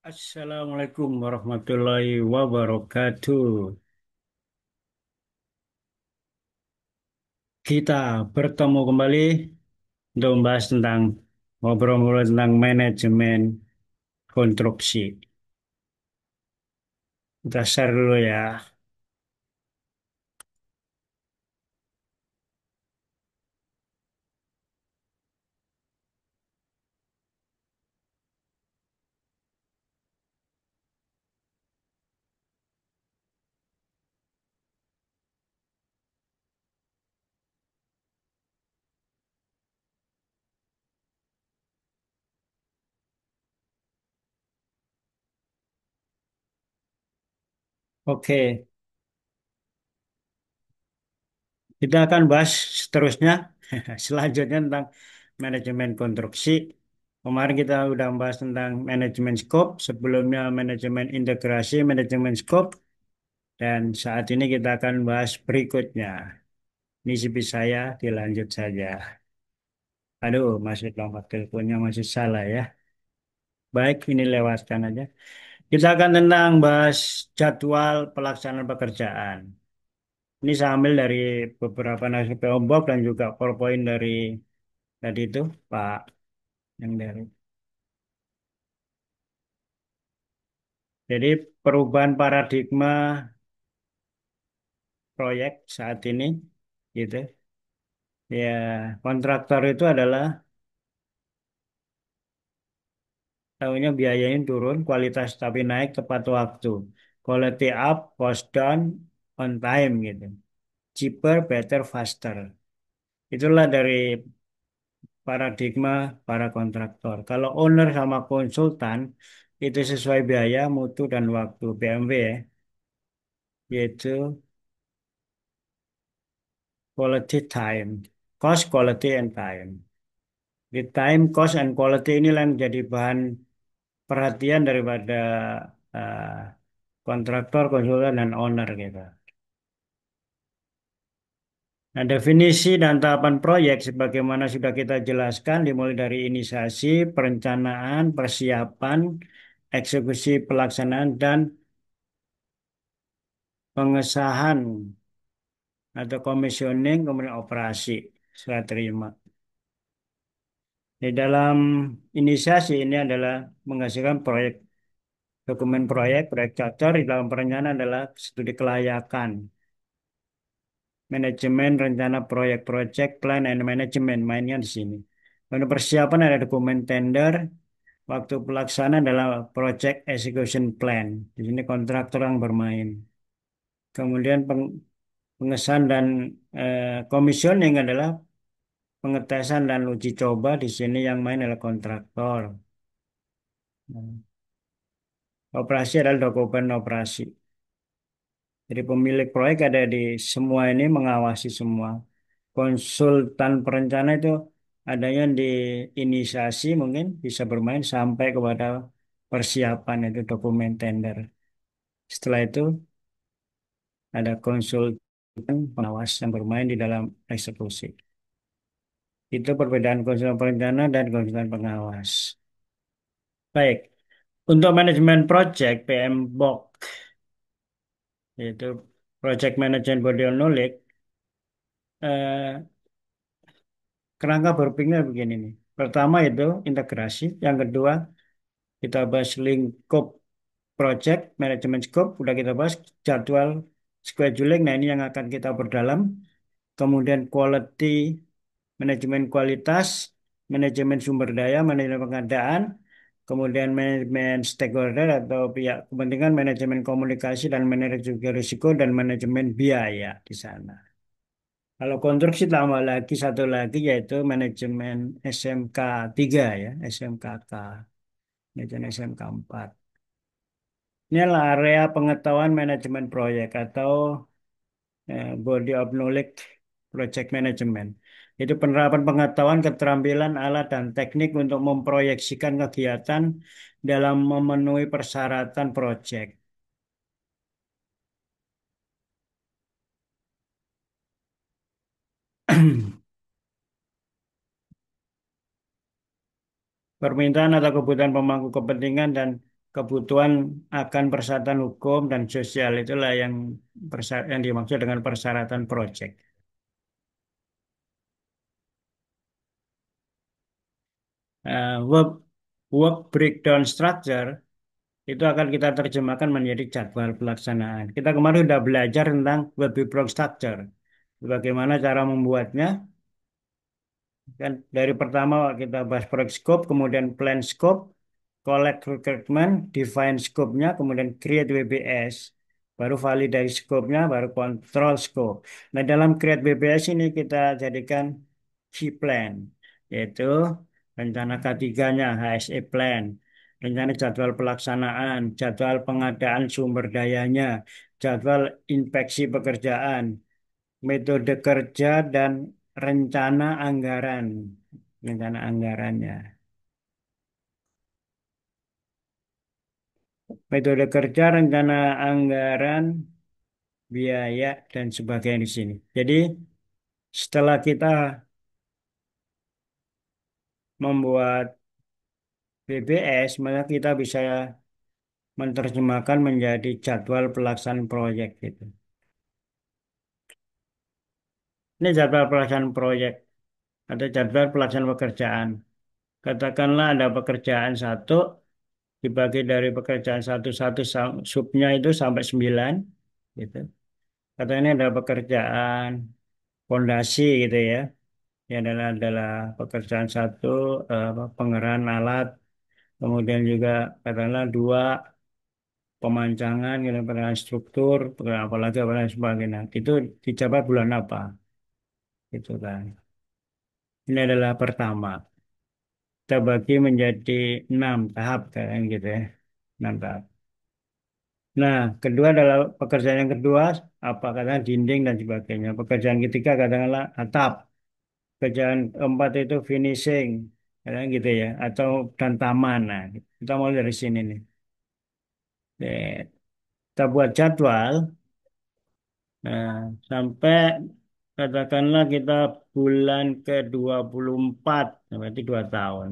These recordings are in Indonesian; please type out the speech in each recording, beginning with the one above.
Assalamualaikum warahmatullahi wabarakatuh. Kita bertemu kembali untuk membahas tentang ngobrol-ngobrol tentang manajemen konstruksi. Kita share dulu ya. Oke, kita akan bahas seterusnya selanjutnya tentang manajemen konstruksi. Kemarin kita sudah membahas tentang manajemen scope, sebelumnya manajemen integrasi, manajemen scope, dan saat ini kita akan bahas berikutnya. Ini CV saya, dilanjut saja. Aduh, masih nomor teleponnya masih salah ya. Baik, ini lewatkan aja. Kita akan tentang bahas jadwal pelaksanaan pekerjaan. Ini saya ambil dari beberapa naskah PO dan juga PowerPoint dari tadi itu, Pak, yang dari. Jadi perubahan paradigma proyek saat ini, gitu. Ya, kontraktor itu adalah tahunya biayanya turun, kualitas tapi naik tepat waktu. Quality up, cost down, on time gitu. Cheaper, better, faster. Itulah dari paradigma para kontraktor. Kalau owner sama konsultan itu sesuai biaya, mutu, dan waktu BMW ya, yaitu quality time, cost, quality, and time. Di time, cost, and quality inilah yang jadi bahan perhatian daripada eh, kontraktor, konsultan, dan owner gitu. Nah, definisi dan tahapan proyek sebagaimana sudah kita jelaskan dimulai dari inisiasi, perencanaan, persiapan, eksekusi pelaksanaan dan pengesahan atau commissioning kemudian operasi serah terima. Di dalam inisiasi ini adalah menghasilkan proyek dokumen proyek, proyek charter di dalam perencanaan adalah studi kelayakan, manajemen rencana proyek, project plan and management mainnya di sini. Untuk persiapan ada dokumen tender. Waktu pelaksanaan adalah Project Execution Plan. Di sini kontraktor yang bermain. Kemudian pengesahan dan commissioning adalah pengetesan dan uji coba. Di sini yang main adalah kontraktor. Nah, operasi adalah dokumen operasi. Jadi pemilik proyek ada di semua ini mengawasi semua. Konsultan perencana itu adanya di inisiasi mungkin bisa bermain sampai kepada persiapan itu dokumen tender. Setelah itu ada konsultan pengawas yang bermain di dalam eksekusi. Itu perbedaan konsultan perencana dan konsultan pengawas. Baik, untuk manajemen project PMBOK, yaitu Project Management Body of Knowledge, eh, kerangka berpikirnya begini nih. Pertama itu integrasi, yang kedua kita bahas lingkup project, manajemen scope, udah kita bahas jadwal scheduling, nah ini yang akan kita perdalam. Kemudian quality, manajemen kualitas, manajemen sumber daya, manajemen pengadaan, kemudian manajemen stakeholder atau pihak kepentingan, manajemen komunikasi dan manajemen risiko dan manajemen biaya di sana. Kalau konstruksi tambah lagi satu lagi yaitu manajemen SMK 3 ya, SMKK, manajemen SMK 4. Ini adalah area pengetahuan manajemen proyek atau body of knowledge project management. Itu penerapan pengetahuan, keterampilan, alat, dan teknik untuk memproyeksikan kegiatan dalam memenuhi persyaratan proyek. Permintaan atau kebutuhan pemangku kepentingan dan kebutuhan akan persyaratan hukum dan sosial itulah yang dimaksud dengan persyaratan proyek. Work work breakdown structure itu akan kita terjemahkan menjadi jadwal pelaksanaan. Kita kemarin sudah belajar tentang work breakdown structure, bagaimana cara membuatnya. Kan dari pertama kita bahas project scope, kemudian plan scope, collect requirement, define scope-nya, kemudian create WBS, baru validasi scope-nya, baru control scope. Nah, dalam create WBS ini kita jadikan key plan, yaitu rencana ketiganya HSE plan, rencana jadwal pelaksanaan, jadwal pengadaan sumber dayanya, jadwal inspeksi pekerjaan, metode kerja dan rencana anggaran. Rencana anggarannya. Metode kerja, rencana anggaran, biaya, dan sebagainya di sini. Jadi setelah kita membuat BBS, maka kita bisa menerjemahkan menjadi jadwal pelaksanaan proyek gitu. Ini jadwal pelaksanaan proyek atau jadwal pelaksanaan pekerjaan. Katakanlah ada pekerjaan satu, dibagi dari pekerjaan satu-satu subnya itu sampai 9 gitu. Katakan ini ada pekerjaan fondasi gitu ya. Ini adalah pekerjaan satu, pengerahan alat, kemudian juga katakanlah dua, pemancangan, gitu, pengenalan struktur, apalagi apalagi sebagainya. Itu dicapai bulan apa? Gitu kan. Ini adalah pertama. Kita bagi menjadi 6 tahap kan gitu ya. 6 tahap. Nah, kedua adalah pekerjaan yang kedua, apa katakan dinding dan sebagainya. Pekerjaan ketiga katakanlah atap. Pekerjaan keempat itu finishing, kadang gitu ya, atau dan taman. Nah, kita mulai dari sini nih. Oke, kita buat jadwal. Nah, sampai katakanlah kita bulan ke 24, berarti 2 tahun.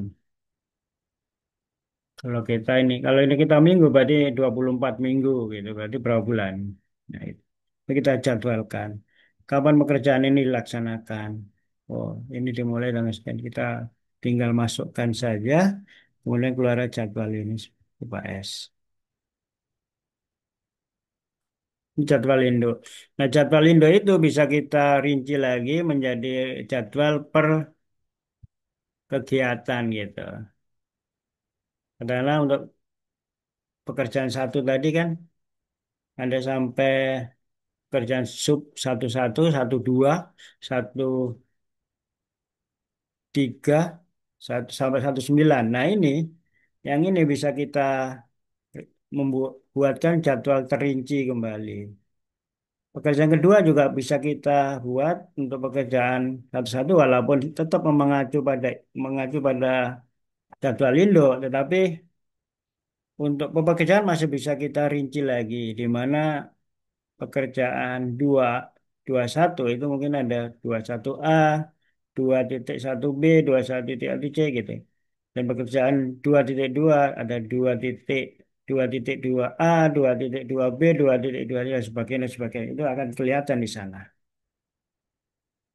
Kalau ini kita minggu, berarti 24 minggu gitu, berarti berapa bulan? Nah, itu kita jadwalkan. Kapan pekerjaan ini dilaksanakan? Oh, ini dimulai dengan sekian. Kita tinggal masukkan saja, kemudian keluar jadwal ini, Pak S. Ini jadwal Indo. Nah, jadwal Indo itu bisa kita rinci lagi menjadi jadwal per kegiatan gitu. Adalah untuk pekerjaan satu tadi kan ada sampai pekerjaan sub satu satu, satu dua, satu tiga, satu sampai 19. Nah ini, yang ini bisa kita membuatkan jadwal terinci kembali. Pekerjaan kedua juga bisa kita buat untuk pekerjaan satu-satu walaupun tetap mengacu pada jadwal Indo, tetapi untuk pekerjaan masih bisa kita rinci lagi di mana pekerjaan dua satu itu mungkin ada 21A, 2.1B, 21.1C gitu. Dan pekerjaan 2.2 ada 2.2A, 2.2B, 2.2 dan sebagainya, sebagainya. Itu akan kelihatan di sana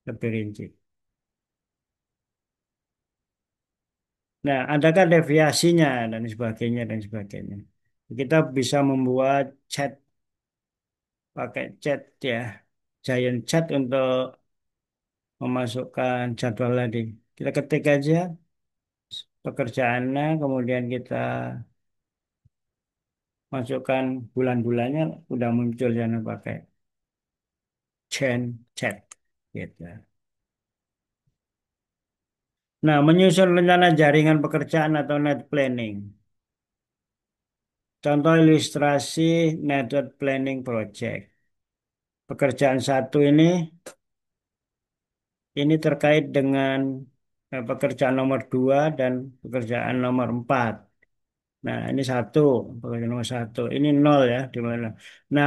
lebih rinci. Nah, adakah deviasinya dan sebagainya dan sebagainya. Kita bisa membuat chat pakai chat ya, giant chat untuk memasukkan jadwal tadi. Kita ketik aja pekerjaannya, kemudian kita masukkan bulan-bulannya, udah muncul yang pakai chain chat gitu. Nah, menyusun rencana jaringan pekerjaan atau net planning. Contoh ilustrasi network planning project. Pekerjaan satu ini terkait dengan pekerjaan nomor 2 dan pekerjaan nomor 4. Nah, ini satu, pekerjaan nomor satu. Ini nol ya, di mana. Nah,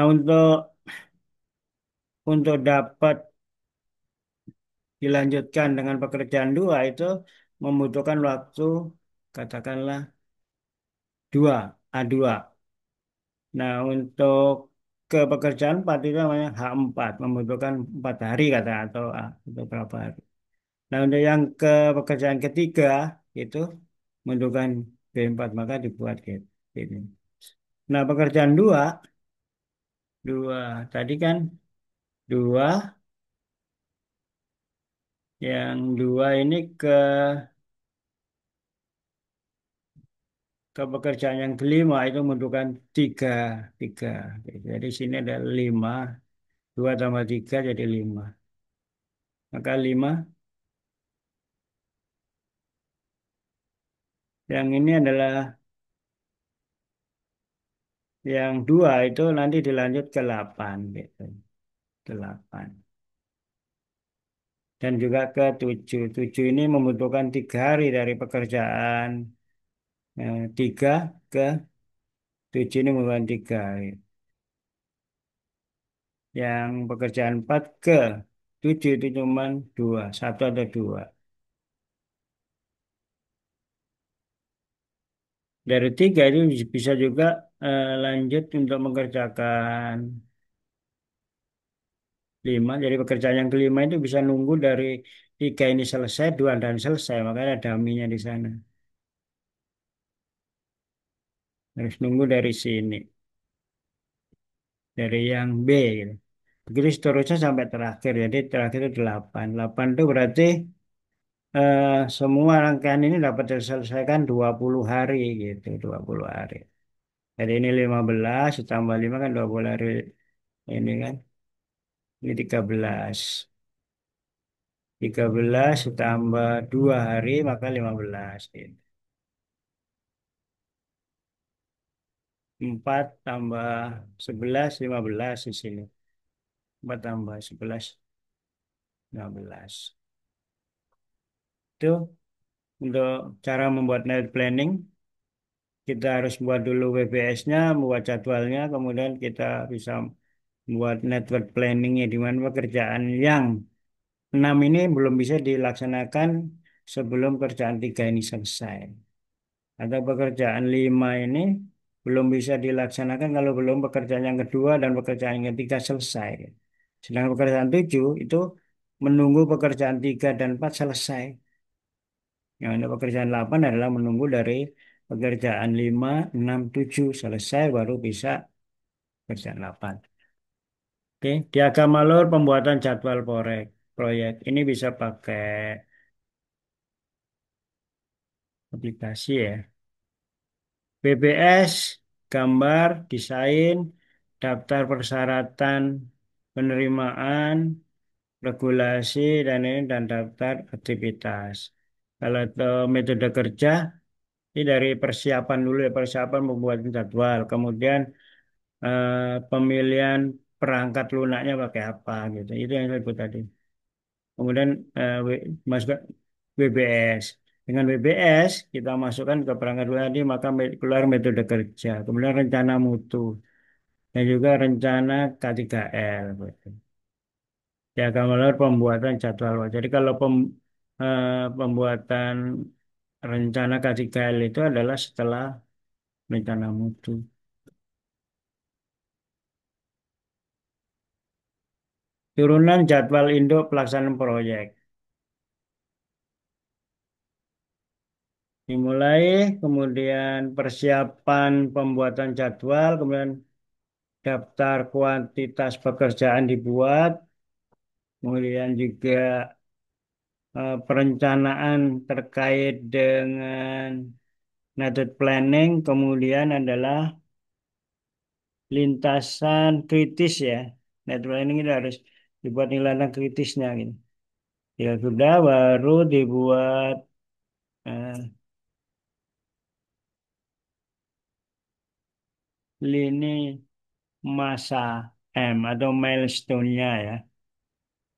untuk dapat dilanjutkan dengan pekerjaan dua itu membutuhkan waktu katakanlah 2. A2. Nah, untuk ke pekerjaan 4 itu namanya H4, membutuhkan 4 hari kata atau berapa hari. Nah, untuk yang ke pekerjaan ketiga itu membutuhkan B4, maka dibuat gitu. Ini. Nah, pekerjaan dua tadi kan dua, yang dua ini ke pekerjaan yang kelima itu membutuhkan tiga, tiga. Jadi sini ada lima, dua tambah tiga jadi lima. Maka lima, yang ini adalah yang dua itu nanti dilanjut ke delapan gitu, delapan. Dan juga ke tujuh. Tujuh ini membutuhkan 3 hari dari pekerjaan tiga ke tujuh ini membutuhkan 3 hari. Yang pekerjaan empat ke tujuh itu cuma dua, satu atau dua. Dari tiga itu bisa juga lanjut untuk mengerjakan lima. Jadi pekerjaan yang kelima itu bisa nunggu dari tiga ini selesai, dua dan selesai. Makanya ada daminya di sana. Harus nunggu dari sini, dari yang B gitu. Begitu seterusnya sampai terakhir. Jadi terakhir itu delapan. Delapan itu berarti semua rangkaian ini dapat diselesaikan 20 hari gitu, 20 hari. Jadi ini 15 ditambah 5 kan 20 hari ini kan. Ini 13. 13 ditambah 2 hari maka 15 gitu. 4 tambah 11 15 di sini. 4 tambah 11 15. Itu untuk cara membuat night planning. Kita harus buat dulu WBS-nya, membuat jadwalnya, kemudian kita bisa buat network planningnya di mana pekerjaan yang 6 ini belum bisa dilaksanakan sebelum kerjaan tiga ini selesai. Atau pekerjaan 5 ini belum bisa dilaksanakan kalau belum pekerjaan yang kedua dan pekerjaan yang ketiga selesai. Sedangkan pekerjaan 7 itu menunggu pekerjaan 3 dan 4 selesai. Yang untuk pekerjaan 8 adalah menunggu dari pekerjaan 5, 6, 7 selesai baru bisa pekerjaan 8. Oke, diagram alur pembuatan jadwal proyek. Ini bisa pakai aplikasi ya. BBS, gambar, desain, daftar persyaratan penerimaan, regulasi, dan daftar aktivitas. Kalau itu metode kerja, ini dari persiapan dulu ya, persiapan membuat jadwal. Kemudian eh, pemilihan perangkat lunaknya pakai apa gitu. Itu yang saya sebut tadi. Kemudian masuk ke WBS. Dengan WBS kita masukkan ke perangkat lunak tadi maka keluar metode kerja. Kemudian rencana mutu dan juga rencana K3L. Gitu. Diagram alur pembuatan jadwal. Jadi kalau pembuatan rencana K3L itu adalah setelah rencana mutu. Turunan jadwal induk pelaksanaan proyek. Dimulai, kemudian persiapan pembuatan jadwal, kemudian daftar kuantitas pekerjaan dibuat, kemudian juga perencanaan terkait dengan method planning, kemudian adalah lintasan kritis ya. Method planning itu harus dibuat lintasan kritisnya gitu. Ya sudah, baru dibuat eh, lini masa M atau milestone-nya ya.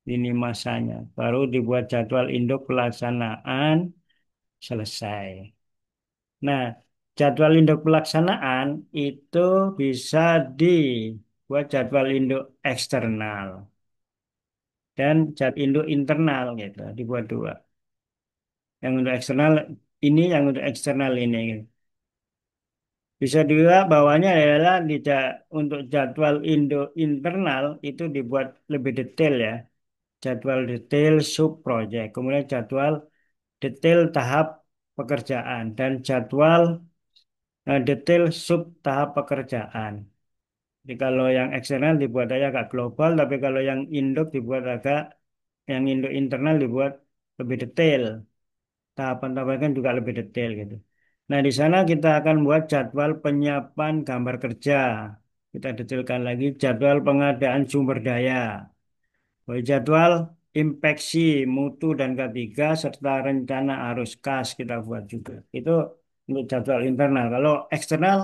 Lini masanya. Baru dibuat jadwal induk pelaksanaan selesai. Nah, jadwal induk pelaksanaan itu bisa dibuat jadwal induk eksternal dan jadwal induk internal gitu, dibuat dua. Yang untuk eksternal ini, yang untuk eksternal ini. Gitu. Bisa juga bawahnya adalah untuk jadwal Indo internal itu dibuat lebih detail ya. Jadwal detail sub project, kemudian jadwal detail tahap pekerjaan dan jadwal detail sub tahap pekerjaan. Jadi kalau yang eksternal dibuat aja agak global, tapi kalau yang Indo dibuat agak, yang Indo internal dibuat lebih detail. Tahapan-tahapan kan juga lebih detail gitu. Nah, di sana kita akan buat jadwal penyiapan gambar kerja. Kita detailkan lagi jadwal pengadaan sumber daya. Jadwal inspeksi mutu dan ketiga serta rencana arus kas kita buat juga. Itu untuk jadwal internal. Kalau eksternal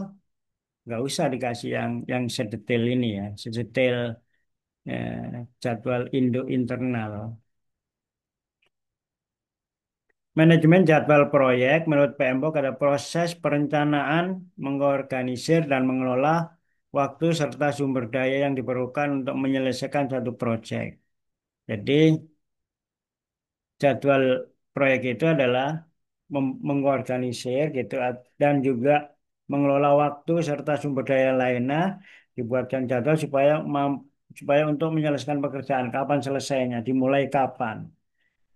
nggak usah dikasih yang sedetail ini ya, sedetail jadwal Indo internal. Manajemen jadwal proyek menurut PMBOK ada proses perencanaan, mengorganisir dan mengelola waktu serta sumber daya yang diperlukan untuk menyelesaikan satu proyek. Jadi jadwal proyek itu adalah mengorganisir gitu dan juga mengelola waktu serta sumber daya lainnya, dibuatkan jadwal supaya untuk menyelesaikan pekerjaan kapan selesainya, dimulai kapan.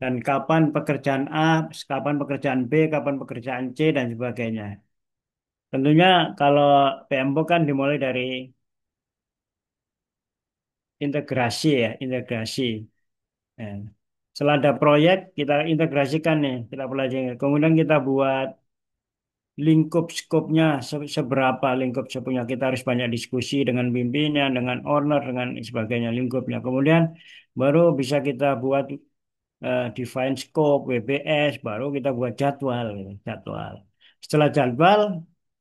Dan kapan pekerjaan A, kapan pekerjaan B, kapan pekerjaan C, dan sebagainya. Tentunya kalau PMBOK kan dimulai dari integrasi ya, integrasi. Ya. Setelah ada proyek, kita integrasikan nih, kita pelajari. Kemudian kita buat lingkup skopnya, seberapa lingkup skopnya. Kita harus banyak diskusi dengan pimpinan, dengan owner, dengan sebagainya lingkupnya. Kemudian baru bisa kita buat define scope, WBS, baru kita buat jadwal, gitu, jadwal. Setelah jadwal,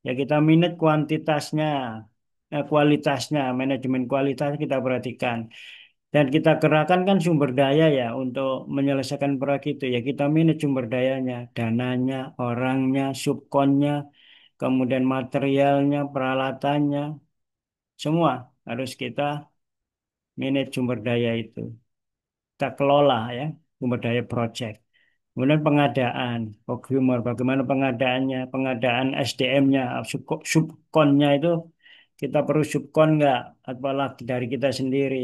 ya kita minit kuantitasnya, kualitasnya, manajemen kualitas kita perhatikan. Dan kita kerahkan kan sumber daya ya untuk menyelesaikan proyek itu. Ya kita minit sumber dayanya, dananya, orangnya, subkonnya, kemudian materialnya, peralatannya, semua harus kita minit sumber daya itu. Kita kelola ya, sumber daya project. Kemudian pengadaan, procurement, bagaimana pengadaannya, pengadaan SDM-nya, subkonnya itu kita perlu subkon nggak, apalagi dari kita sendiri,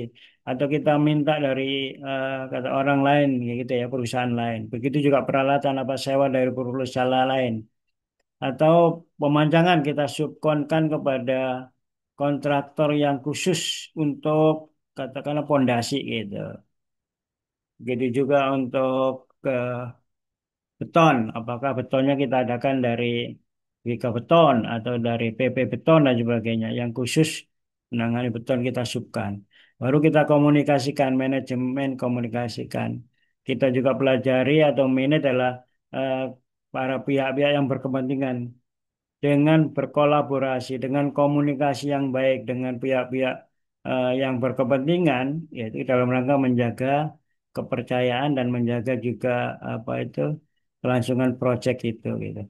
atau kita minta dari kata orang lain, ya gitu ya, perusahaan lain. Begitu juga peralatan apa sewa dari perusahaan lain, atau pemancangan kita subkonkan kepada kontraktor yang khusus untuk katakanlah pondasi gitu. Begitu juga untuk ke beton, apakah betonnya kita adakan dari Wika Beton atau dari PP Beton dan sebagainya yang khusus menangani beton kita subkan. Baru kita komunikasikan, manajemen komunikasikan. Kita juga pelajari atau manage adalah eh, para pihak-pihak yang berkepentingan dengan berkolaborasi, dengan komunikasi yang baik dengan pihak-pihak yang berkepentingan, yaitu dalam rangka menjaga kepercayaan dan menjaga juga apa itu kelangsungan proyek itu gitu.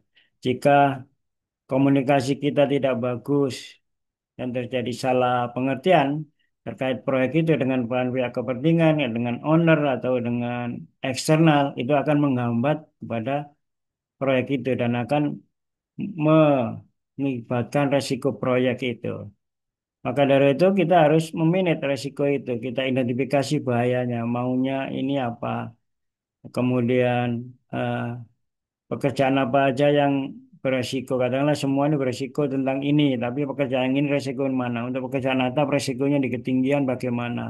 Jika komunikasi kita tidak bagus dan terjadi salah pengertian terkait proyek itu dengan pihak kepentingan, ya, dengan owner atau dengan eksternal, itu akan menghambat kepada proyek itu dan akan mengibatkan resiko proyek itu. Maka dari itu kita harus memanage resiko itu. Kita identifikasi bahayanya, maunya ini apa. Kemudian eh, pekerjaan apa aja yang beresiko. Katakanlah semua ini beresiko tentang ini, tapi pekerjaan ini resiko mana? Untuk pekerjaan atap resikonya di ketinggian bagaimana?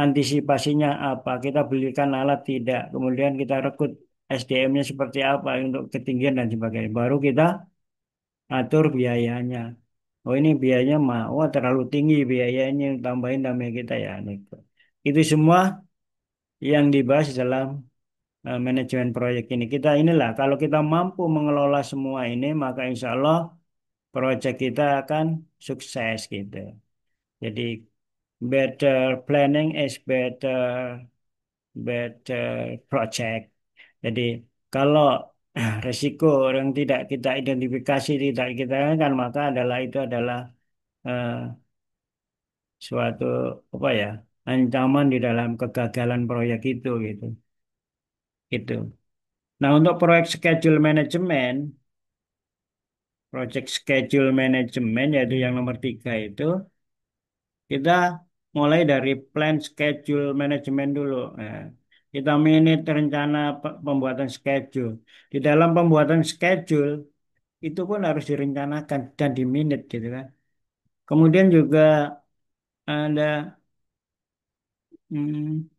Antisipasinya apa? Kita belikan alat tidak. Kemudian kita rekrut SDM-nya seperti apa untuk ketinggian dan sebagainya. Baru kita atur biayanya. Oh ini biayanya mah, wah terlalu tinggi biayanya, tambahin kita ya. Gitu. Itu semua yang dibahas dalam manajemen proyek ini. Kita inilah, kalau kita mampu mengelola semua ini, maka insya Allah proyek kita akan sukses gitu. Jadi better planning is better project. Jadi kalau resiko yang tidak kita identifikasi, tidak kita kan, maka itu adalah eh, suatu apa ya ancaman di dalam kegagalan proyek itu gitu. Itu. Nah untuk proyek schedule management project schedule management, yaitu yang nomor 3 itu, kita mulai dari plan schedule management dulu. Nah, kita manage rencana pembuatan schedule. Di dalam pembuatan schedule, itu pun harus direncanakan dan di minute gitu kan. Kemudian juga ada hmm,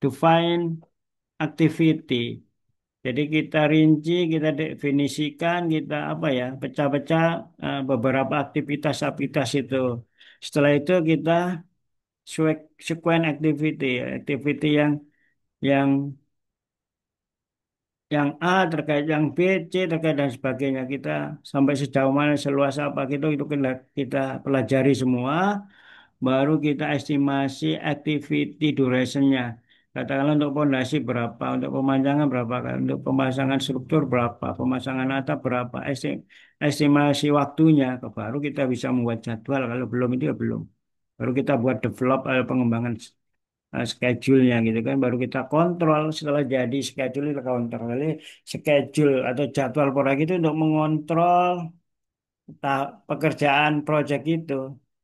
define activity. Jadi kita rinci, kita definisikan, kita apa ya, pecah-pecah beberapa aktivitas-aktivitas itu. Setelah itu kita sequence activity, activity yang yang A terkait yang B, C terkait dan sebagainya. Kita sampai sejauh mana, seluas apa gitu, itu kita pelajari semua. Baru kita estimasi activity durationnya. Katakanlah untuk pondasi berapa, untuk pemanjangan berapa, untuk pemasangan struktur berapa, pemasangan atap berapa, estimasi waktunya. Baru kita bisa membuat jadwal. Kalau belum itu ya belum. Baru kita buat develop pengembangan schedule-nya gitu kan. Baru kita kontrol setelah jadi schedule kita kontrol. Jadi schedule atau jadwal proyek itu untuk mengontrol pekerjaan proyek itu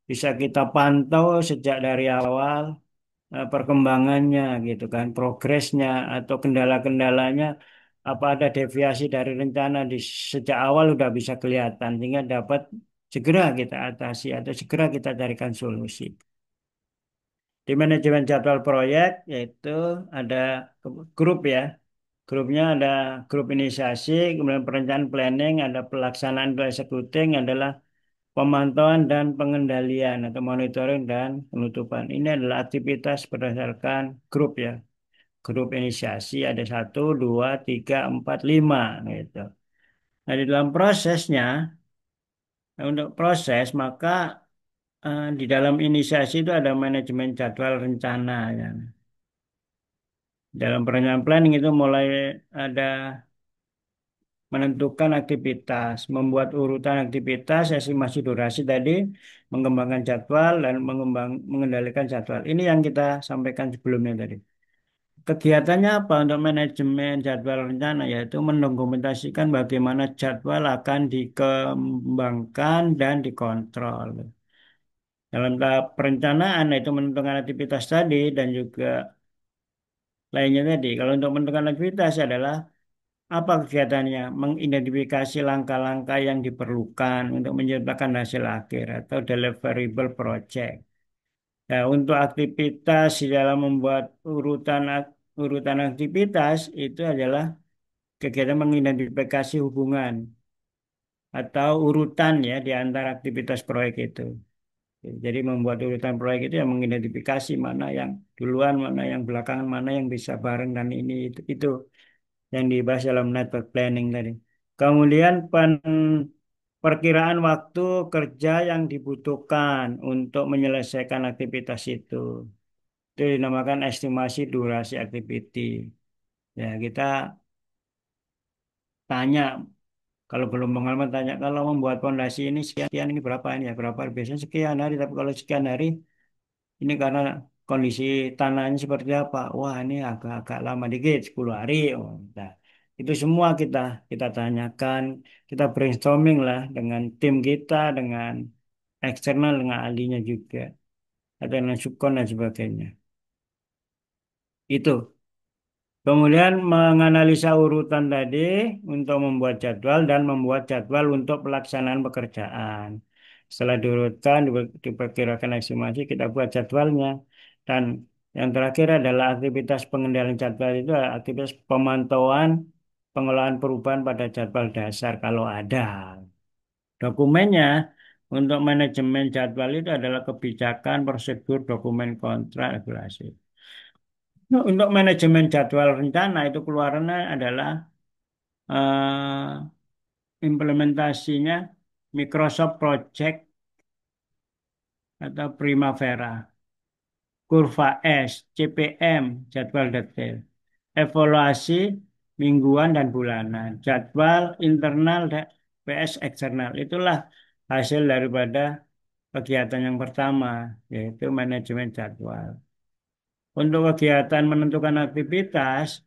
bisa kita pantau sejak dari awal perkembangannya gitu kan, progresnya atau kendala-kendalanya apa ada deviasi dari rencana di sejak awal udah bisa kelihatan sehingga dapat segera kita atasi atau segera kita carikan solusi. Di manajemen jadwal proyek yaitu ada grup ya. Grupnya ada grup inisiasi, kemudian perencanaan planning, ada pelaksanaan atau executing adalah pemantauan dan pengendalian atau monitoring dan penutupan. Ini adalah aktivitas berdasarkan grup ya. Grup inisiasi ada satu, dua, tiga, empat, lima gitu. Nah, di dalam prosesnya, untuk proses maka di dalam inisiasi itu ada manajemen jadwal rencana ya. Dalam perencanaan planning itu mulai ada menentukan aktivitas, membuat urutan aktivitas, estimasi durasi tadi, mengembangkan jadwal dan mengendalikan jadwal. Ini yang kita sampaikan sebelumnya tadi. Kegiatannya apa untuk manajemen jadwal rencana yaitu mendokumentasikan bagaimana jadwal akan dikembangkan dan dikontrol. Dalam tahap perencanaan itu menentukan aktivitas tadi dan juga lainnya tadi. Kalau untuk menentukan aktivitas adalah apa kegiatannya? Mengidentifikasi langkah-langkah yang diperlukan untuk menciptakan hasil akhir atau deliverable project. Nah, untuk aktivitas di dalam membuat urutan aktivitas itu adalah kegiatan mengidentifikasi hubungan atau urutan ya di antara aktivitas proyek itu. Jadi membuat urutan proyek itu yang mengidentifikasi mana yang duluan, mana yang belakangan, mana yang bisa bareng dan itu yang dibahas dalam network planning tadi. Kemudian perkiraan waktu kerja yang dibutuhkan untuk menyelesaikan aktivitas itu. Itu dinamakan estimasi durasi activity. Ya, kita tanya kalau belum pengalaman tanya kalau membuat fondasi ini sekian ini berapa ini ya berapa biasanya sekian hari tapi kalau sekian hari ini karena kondisi tanahnya seperti apa? Wah, ini agak-agak lama dikit, 10 hari. Oh, nah, itu semua kita tanyakan, kita brainstorming lah dengan tim kita, dengan eksternal, dengan ahlinya juga, atau dengan subkon dan sebagainya. Itu. Kemudian menganalisa urutan tadi untuk membuat jadwal dan membuat jadwal untuk pelaksanaan pekerjaan. Setelah diurutkan, diperkirakan estimasi, kita buat jadwalnya. Dan yang terakhir adalah aktivitas pengendalian jadwal itu adalah aktivitas pemantauan pengelolaan perubahan pada jadwal dasar kalau ada. Dokumennya untuk manajemen jadwal itu adalah kebijakan, prosedur, dokumen kontrak, regulasi. Nah, untuk manajemen jadwal rencana itu keluarannya adalah implementasinya Microsoft Project atau Primavera, Kurva S, CPM, jadwal detail, evaluasi mingguan dan bulanan, jadwal internal PS eksternal. Itulah hasil daripada kegiatan yang pertama, yaitu manajemen jadwal. Untuk kegiatan menentukan aktivitas,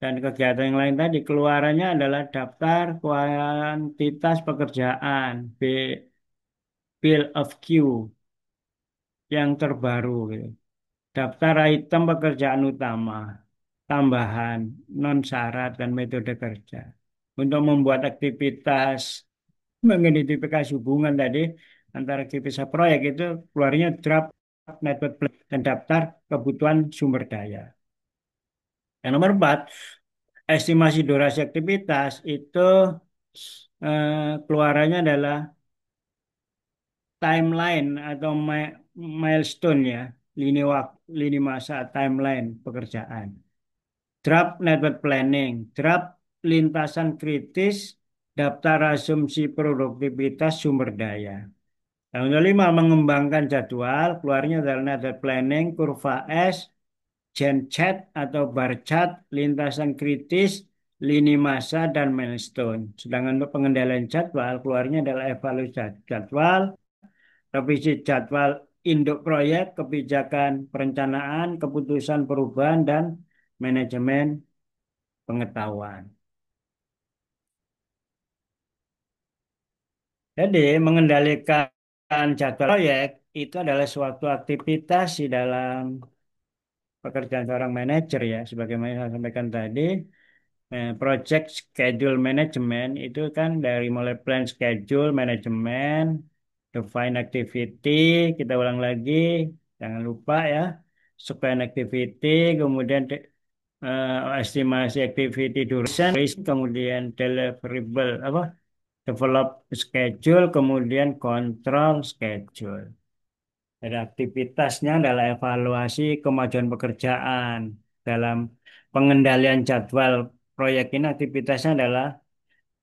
Dan kegiatan yang lain tadi keluarannya adalah daftar kuantitas pekerjaan, bill of queue yang terbaru gitu. Daftar item pekerjaan utama, tambahan, non syarat dan metode kerja. Untuk membuat aktivitas mengidentifikasi hubungan tadi antara aktivitas proyek itu keluarnya draft network plan dan daftar kebutuhan sumber daya. Yang nomor 4, estimasi durasi aktivitas itu keluarannya adalah timeline atau milestone ya, lini waktu, lini masa timeline pekerjaan. Draft network planning, draft lintasan kritis, daftar asumsi produktivitas sumber daya. Yang kelima, mengembangkan jadwal, keluarnya adalah network planning, kurva S, Gantt chart atau bar chart, lintasan kritis, lini masa, dan milestone. Sedangkan untuk pengendalian jadwal, keluarnya adalah evaluasi jadwal, revisi jadwal induk proyek, kebijakan perencanaan, keputusan perubahan, dan manajemen pengetahuan. Jadi, mengendalikan jadwal proyek itu adalah suatu aktivitas di dalam pekerjaan seorang manajer ya, sebagaimana saya sampaikan tadi. Project schedule management itu kan dari mulai plan schedule, manajemen, define activity, kita ulang lagi, jangan lupa ya, define activity, kemudian estimasi activity duration, kemudian deliverable apa, develop schedule, kemudian control schedule. Jadi aktivitasnya adalah evaluasi kemajuan pekerjaan dalam pengendalian jadwal proyek ini. Aktivitasnya adalah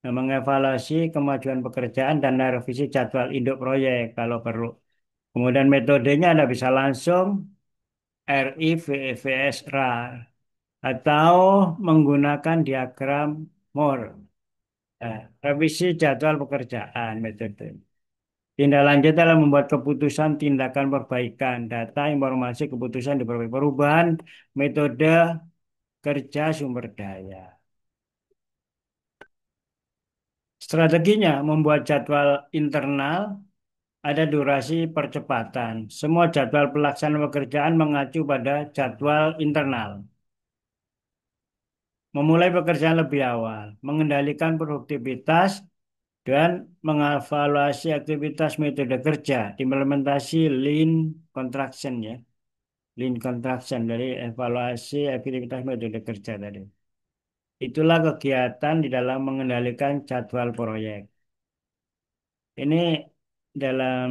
mengevaluasi kemajuan pekerjaan dan revisi jadwal induk proyek kalau perlu. Kemudian metodenya ada bisa langsung RI, VEVS, RAR atau menggunakan diagram Moore. Nah, revisi jadwal pekerjaan metode. Tindak lanjut adalah membuat keputusan tindakan perbaikan data, informasi, keputusan di perubahan metode kerja sumber daya. Strateginya membuat jadwal internal, ada durasi percepatan. Semua jadwal pelaksanaan pekerjaan mengacu pada jadwal internal. Memulai pekerjaan lebih awal, mengendalikan produktivitas, dan mengevaluasi aktivitas metode kerja, implementasi lean contraction ya. Lean contraction dari evaluasi aktivitas metode kerja tadi. Itulah kegiatan di dalam mengendalikan jadwal proyek. Ini dalam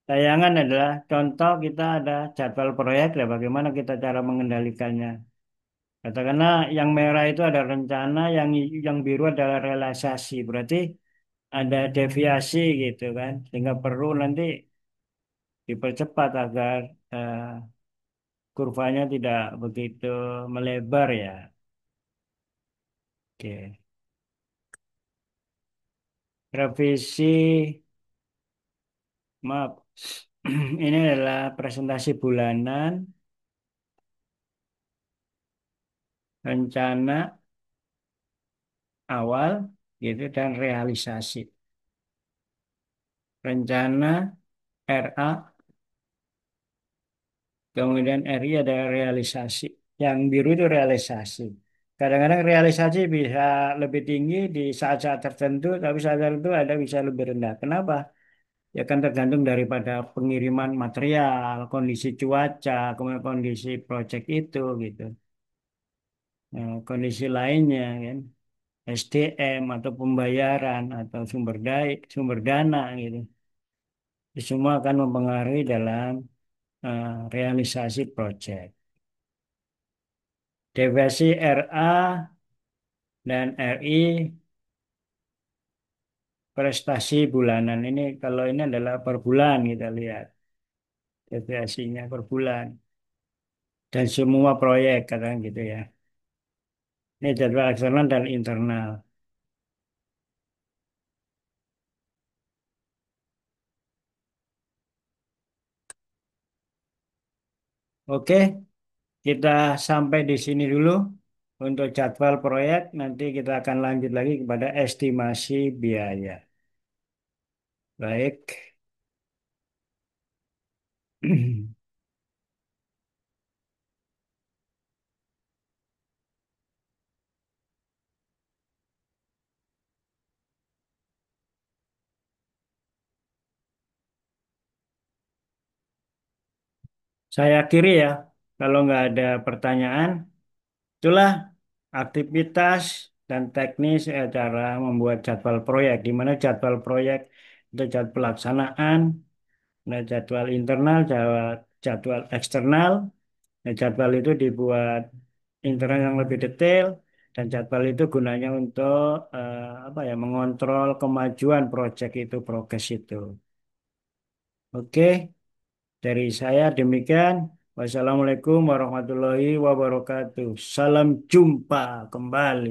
tayangan adalah contoh kita ada jadwal proyek ya bagaimana kita cara mengendalikannya. Katakanlah yang merah itu ada rencana, yang biru adalah realisasi. Berarti ada deviasi gitu kan. Sehingga perlu nanti dipercepat agar eh, kurvanya tidak begitu melebar ya. Oke. Revisi, maaf. Ini adalah presentasi bulanan, rencana awal gitu dan realisasi. Rencana RA, kemudian RI ada realisasi. Yang biru itu realisasi. Kadang-kadang realisasi bisa lebih tinggi di saat-saat tertentu, tapi saat tertentu ada bisa lebih rendah. Kenapa? Ya kan tergantung daripada pengiriman material, kondisi cuaca, kemudian kondisi proyek itu gitu. Nah, kondisi lainnya kan, SDM atau pembayaran atau sumber dana gitu. Itu semua akan mempengaruhi dalam realisasi proyek. Deviasi RA dan RI prestasi bulanan ini kalau ini adalah per bulan kita lihat deviasinya per bulan dan semua proyek kadang gitu ya. Ini jadwal eksternal dan internal. Oke, kita sampai di sini dulu Untuk jadwal proyek nanti kita akan lanjut lagi kepada estimasi biaya. Baik. Saya akhiri ya, kalau nggak ada pertanyaan, itulah aktivitas dan teknis cara membuat jadwal proyek, di mana jadwal proyek itu jadwal pelaksanaan, nah jadwal internal, jadwal eksternal. Nah, jadwal itu dibuat internal yang lebih detail, dan jadwal itu gunanya untuk apa ya, mengontrol kemajuan proyek itu, progres itu. Oke. Dari saya demikian. Wassalamualaikum warahmatullahi wabarakatuh. Salam jumpa kembali.